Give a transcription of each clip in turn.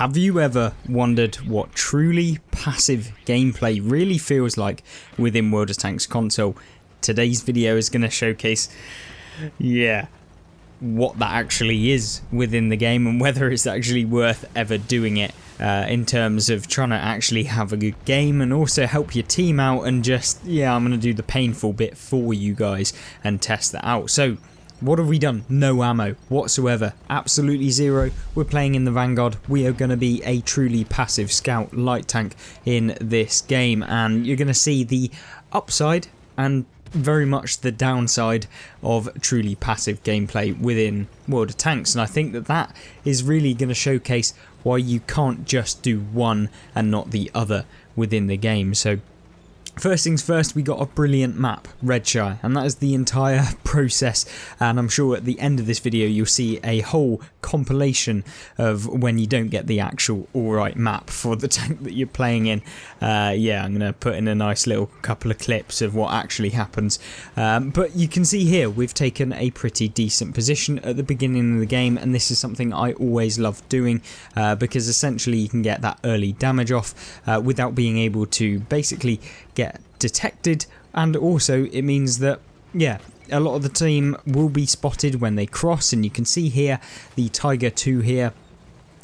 Have you ever wondered what truly passive gameplay really feels like within World of Tanks console? Today's video is going to showcase, what that actually is within the game and whether it's actually worth ever doing it in terms of trying to actually have a good game and also help your team out and just, I'm going to do the painful bit for you guys and test that out. So, what have we done? No ammo whatsoever. Absolutely zero. We're playing in the Vanguard. We are going to be a truly passive scout light tank in this game. And you're going to see the upside and very much the downside of truly passive gameplay within World of Tanks. And I think that is really going to showcase why you can't just do one and not the other within the game. So, first things first, we got a brilliant map, Redshire, and that is the entire process, and I'm sure at the end of this video you'll see a whole compilation of when you don't get the actual alright map for the tank that you're playing in. I'm going to put in a nice little couple of clips of what actually happens, but you can see here we've taken a pretty decent position at the beginning of the game, and this is something I always love doing because essentially you can get that early damage off without being able to basically get detected, and also it means that a lot of the team will be spotted when they cross, and you can see here the Tiger 2 here,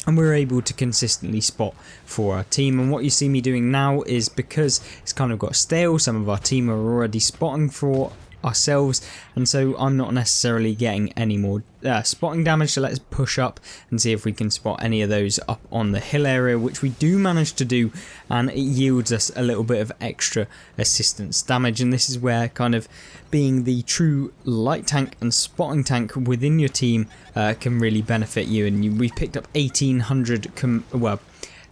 and we're able to consistently spot for our team. And what you see me doing now is, because it's kind of got stale, some of our team are already spotting for ourselves, and so I'm not necessarily getting any more spotting damage. So let's push up and see if we can spot any of those up on the hill area, which we do manage to do, and it yields us a little bit of extra assistance damage. And this is where kind of being the true light tank and spotting tank within your team can really benefit you. And we've picked up 1800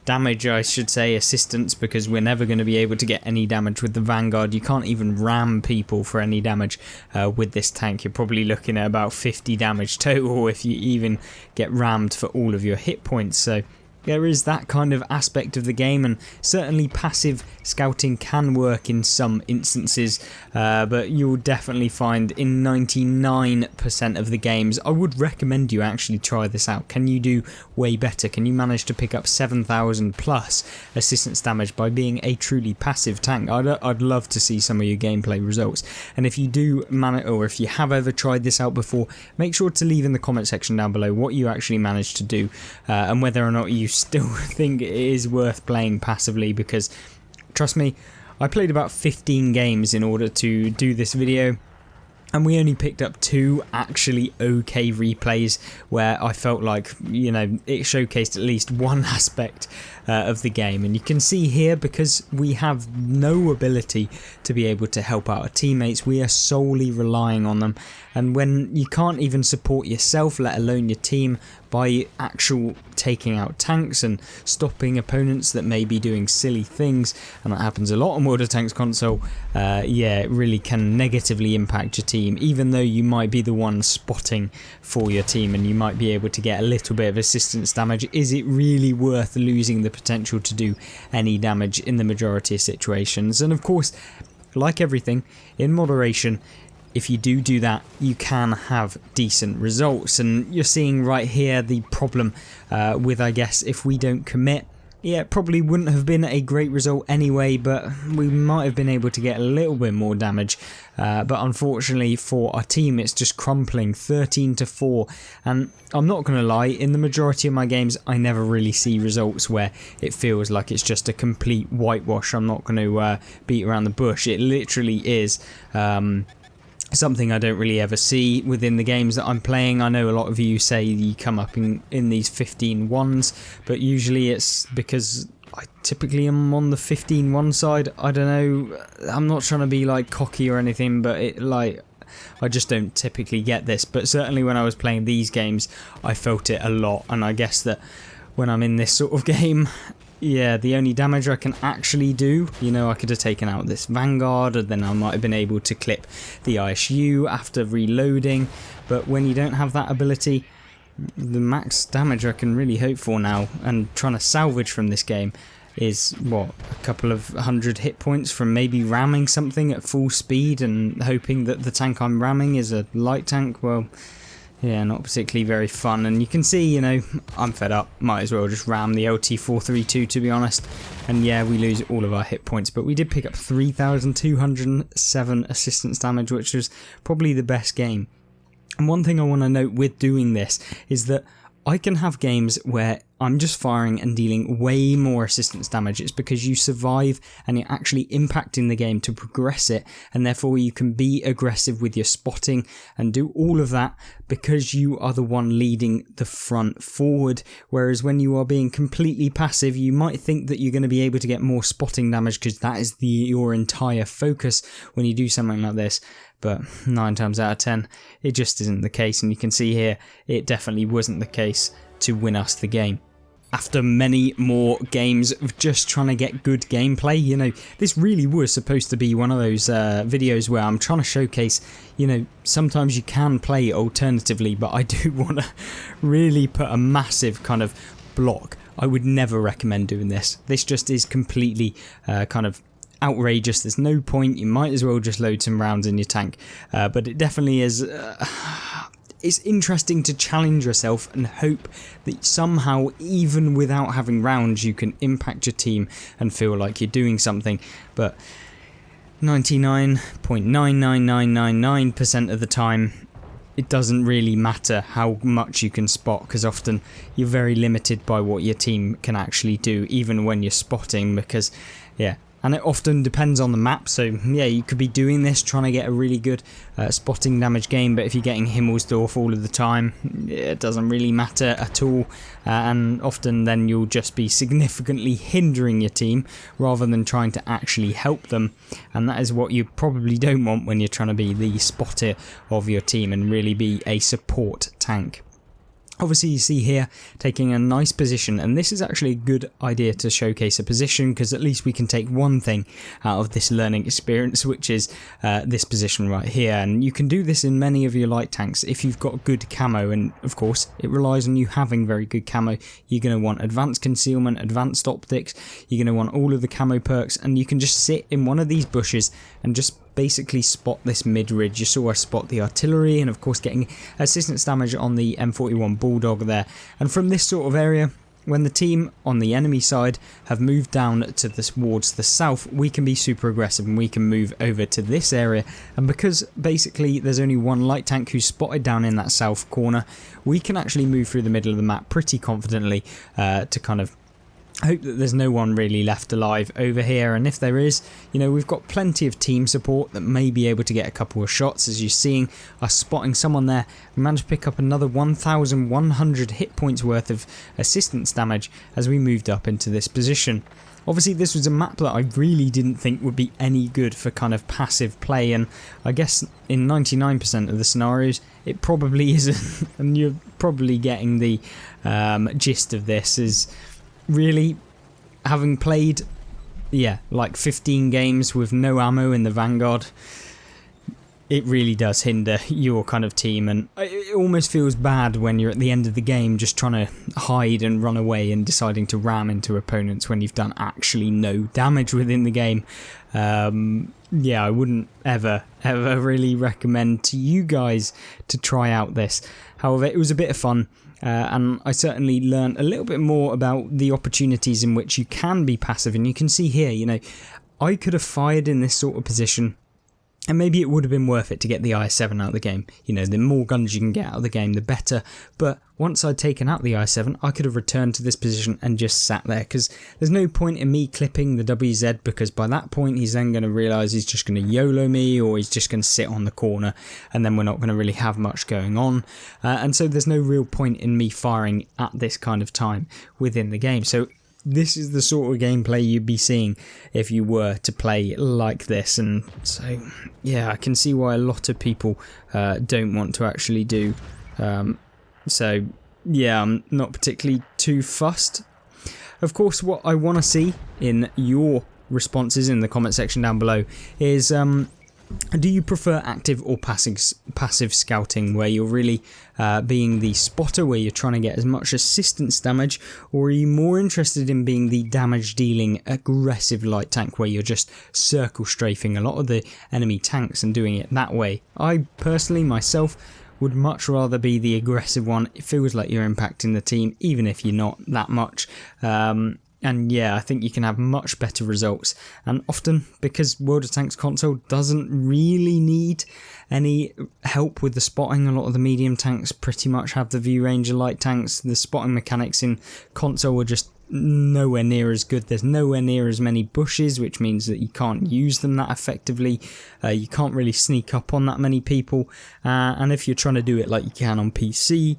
damage, I should say, assistance, because we're never going to be able to get any damage with the Vanguard. You can't even ram people for any damage with this tank. You're probably looking at about 50 damage total if you even get rammed for all of your hit points. So there is that kind of aspect of the game, and certainly passive scouting can work in some instances, but you'll definitely find in 99% of the games, I would recommend you actually try this out. Can you do way better? Can you manage to pick up 7,000 plus assistance damage by being a truly passive tank? I'd love to see some of your gameplay results, and if you do manage, or if you have ever tried this out before, make sure to leave in the comment section down below what you actually managed to do and whether or not you still think it is worth playing passively, because trust me, I played about 15 games in order to do this video, and we only picked up 2 actually okay replays where I felt like, it showcased at least one aspect of the game. And you can see here, because we have no ability to be able to help out our teammates, we are solely relying on them. And when you can't even support yourself, let alone your team, by actual taking out tanks and stopping opponents that may be doing silly things, and that happens a lot on World of Tanks console, it really can negatively impact your team, even though you might be the one spotting for your team and you might be able to get a little bit of assistance damage. Is it really worth losing the potential to do any damage in the majority of situations? And of course, like everything, in moderation, if you do that, you can have decent results. And you're seeing right here the problem with, I guess, if we don't commit, it probably wouldn't have been a great result anyway, but we might have been able to get a little bit more damage. But unfortunately for our team, it's just crumpling 13-4. And I'm not going to lie, in the majority of my games, I never really see results where it feels like it's just a complete whitewash. I'm not going to beat around the bush. It literally is something I don't really ever see within the games that I'm playing. I know a lot of you say you come up in these 15-1s, but usually it's because I typically am on the 15-1 side. I don't know, I'm not trying to be like cocky or anything, but I just don't typically get this. But certainly when I was playing these games, I felt it a lot, and I guess that when I'm in this sort of game, the only damage I can actually do, I could have taken out this Vanguard, and then I might have been able to clip the ISU after reloading. But when you don't have that ability, the max damage I can really hope for now and trying to salvage from this game is, a couple of 100 hit points from maybe ramming something at full speed and hoping that the tank I'm ramming is a light tank. Well, Yeah, not particularly very fun, and you can see, you know, I'm fed up. Might as well just ram the LT-432, to be honest. And yeah, we lose all of our hit points, but we did pick up 3,207 assistance damage, which was probably the best game. And one thing I want to note with doing this is that I can have games where I'm just firing and dealing way more assistance damage. It's because you survive and you're actually impacting the game to progress it, and therefore you can be aggressive with your spotting and do all of that because you are the one leading the front forward. Whereas when you are being completely passive, you might think that you're going to be able to get more spotting damage because that is your entire focus when you do something like this. But 9 times out of 10, it just isn't the case, and you can see here, it definitely wasn't the case to win us the game. After many more games of just trying to get good gameplay, you know, this really was supposed to be one of those videos where I'm trying to showcase, you know, sometimes you can play alternatively, but I do want to really put a massive kind of block. I would never recommend doing this. This just is completely kind of outrageous. There's no point. You might as well just load some rounds in your tank, but it definitely is it's interesting to challenge yourself and hope that somehow, even without having rounds, you can impact your team and feel like you're doing something. But 99.99999% of the time, it doesn't really matter how much you can spot, because often you're very limited by what your team can actually do, even when you're spotting, because yeah. And it often depends on the map, so yeah, you could be doing this, trying to get a really good spotting damage game, but if you're getting Himmelsdorf all of the time, it doesn't really matter at all, and often then you'll just be significantly hindering your team rather than trying to actually help them, and that is what you probably don't want when you're trying to be the spotter of your team and really be a support tank. Obviously you see here taking a nice position, and this is actually a good idea to showcase a position because at least we can take one thing out of this learning experience, which is this position right here. And you can do this in many of your light tanks if you've got good camo, and of course it relies on you having very good camo. You're going to want advanced concealment, advanced optics, you're going to want all of the camo perks, and you can just sit in one of these bushes and just basically spot this mid-ridge. You saw us spot the artillery and of course getting assistance damage on the M41 Bulldog there. And from this sort of area, when the team on the enemy side have moved down to towards the south, we can be super aggressive and we can move over to this area. And because basically there's only one light tank who's spotted down in that south corner, we can actually move through the middle of the map pretty confidently to kind of hope that there's no one really left alive over here, and if there is, you know, we've got plenty of team support that may be able to get a couple of shots. As you're seeing us spotting someone there, we managed to pick up another 1,100 hit points worth of assistance damage as we moved up into this position. Obviously this was a map that I really didn't think would be any good for kind of passive play, and I guess in 99% of the scenarios it probably isn't, and you're probably getting the gist of this. Is really, having played, yeah, like 15 games with no ammo in the Vanguard, it really does hinder your kind of team, and it almost feels bad when you're at the end of the game just trying to hide and run away and deciding to ram into opponents when you've done actually no damage within the game. Yeah, I wouldn't ever really recommend to you guys to try out this. However, it was a bit of fun. And I certainly learned a little bit more about the opportunities in which you can be passive. And you can see here, you know, I could have fired in this sort of position, and maybe it would have been worth it to get the IS-7 out of the game. You know, the more guns you can get out of the game, the better. But once I'd taken out the IS-7, I could have returned to this position and just sat there, because there's no point in me clipping the WZ, because by that point he's then going to realise he's just going to YOLO me, or he's just going to sit on the corner, and then we're not going to really have much going on. And so there's no real point in me firing at this kind of time within the game. So this is the sort of gameplay you'd be seeing if you were to play like this, and so yeah, I can see why a lot of people don't want to actually do. So yeah, I'm not particularly too fussed. Of course, what I want to see in your responses in the comment section down below is do you prefer active or passive scouting, where you're really being the spotter, where you're trying to get as much assistance damage, or are you more interested in being the damage dealing aggressive light tank, where you're just circle strafing a lot of the enemy tanks and doing it that way? I personally myself would much rather be the aggressive one. It feels like you're impacting the team, even if you're not that much. And yeah, I think you can have much better results. And often, because World of Tanks console doesn't really need any help with the spotting, a lot of the medium tanks pretty much have the view range of light tanks. The spotting mechanics in console are just nowhere near as good. There's nowhere near as many bushes, which means that you can't use them that effectively. You can't really sneak up on that many people. And if you're trying to do it like you can on PC,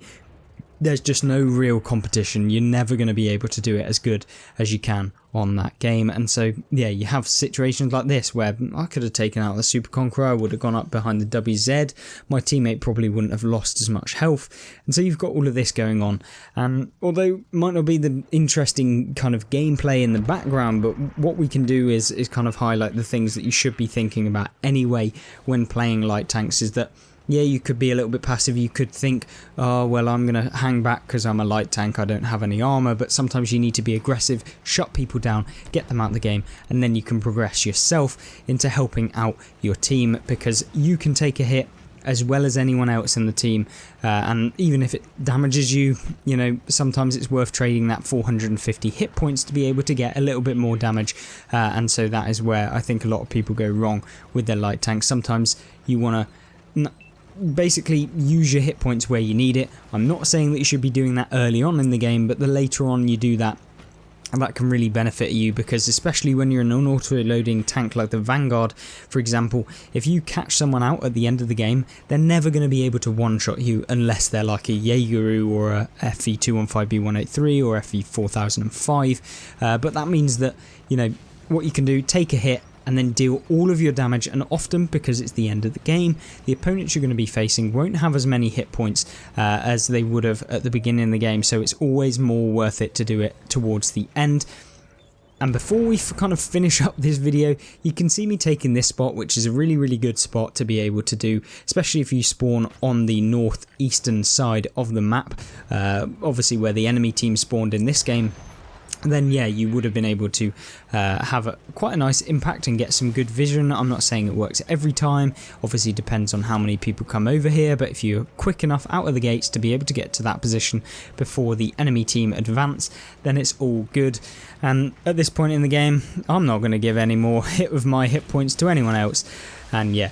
there's just no real competition. You're never going to be able to do it as good as you can on that game. And so, yeah, you have situations like this where I could have taken out the Super Conqueror, I would have gone up behind the WZ, my teammate probably wouldn't have lost as much health. And so you've got all of this going on. And although it might not be the interesting kind of gameplay in the background, but what we can do is kind of highlight the things that you should be thinking about anyway when playing light tanks. Is that, yeah, you could be a little bit passive. You could think, oh, well, I'm going to hang back because I'm a light tank, I don't have any armour. But sometimes you need to be aggressive, shut people down, get them out of the game, and then you can progress yourself into helping out your team, because you can take a hit as well as anyone else in the team. And even if it damages you, you know, sometimes it's worth trading that 450 hit points to be able to get a little bit more damage. And so that is where I think a lot of people go wrong with their light tanks. Sometimes you want to basically use your hit points where you need it. I'm not saying that you should be doing that early on in the game, but the later on you do that, and that can really benefit you, because especially when you're an auto-loading tank like the Vanguard, for example, if you catch someone out at the end of the game, they're never going to be able to one-shot you unless they're like a Jaegeru or a FE215B183 or FE4005. But that means that, you know, what you can do, take a hit and then deal all of your damage, and often, because it's the end of the game, the opponents you're going to be facing won't have as many hit points as they would have at the beginning of the game, so it's always more worth it to do it towards the end. And before we kind of finish up this video, you can see me taking this spot, which is a really good spot to be able to do, especially if you spawn on the northeastern side of the map, obviously where the enemy team spawned in this game. Then yeah, you would have been able to have quite a nice impact and get some good vision. I'm not saying it works every time, obviously it depends on how many people come over here, but if you're quick enough out of the gates to be able to get to that position before the enemy team advance, then it's all good. And at this point in the game, I'm not going to give any more of my hit points to anyone else, and yeah,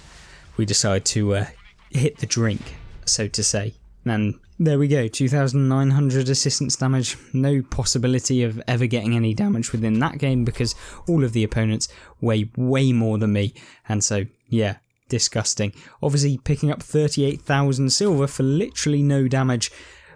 we decide to hit the drink, so to say. And there we go, 2,900 assistance damage. No possibility of ever getting any damage within that game, because all of the opponents weigh way more than me. And so, yeah, disgusting. Obviously, picking up 38,000 silver for literally no damage.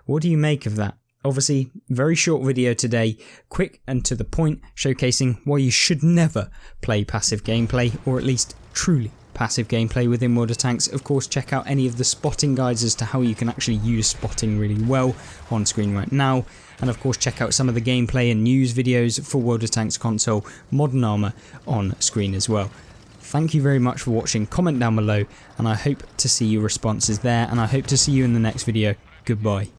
What do you make of that? Obviously, very short video today, quick and to the point, showcasing why you should never play passive gameplay, or at least truly passive gameplay within World of Tanks. Of course, check out any of the spotting guides as to how you can actually use spotting really well on screen right now. And of course, check out some of the gameplay and news videos for World of Tanks console Modern Armour on screen as well. Thank you very much for watching. Comment down below, and I hope to see your responses there, and I hope to see you in the next video. Goodbye.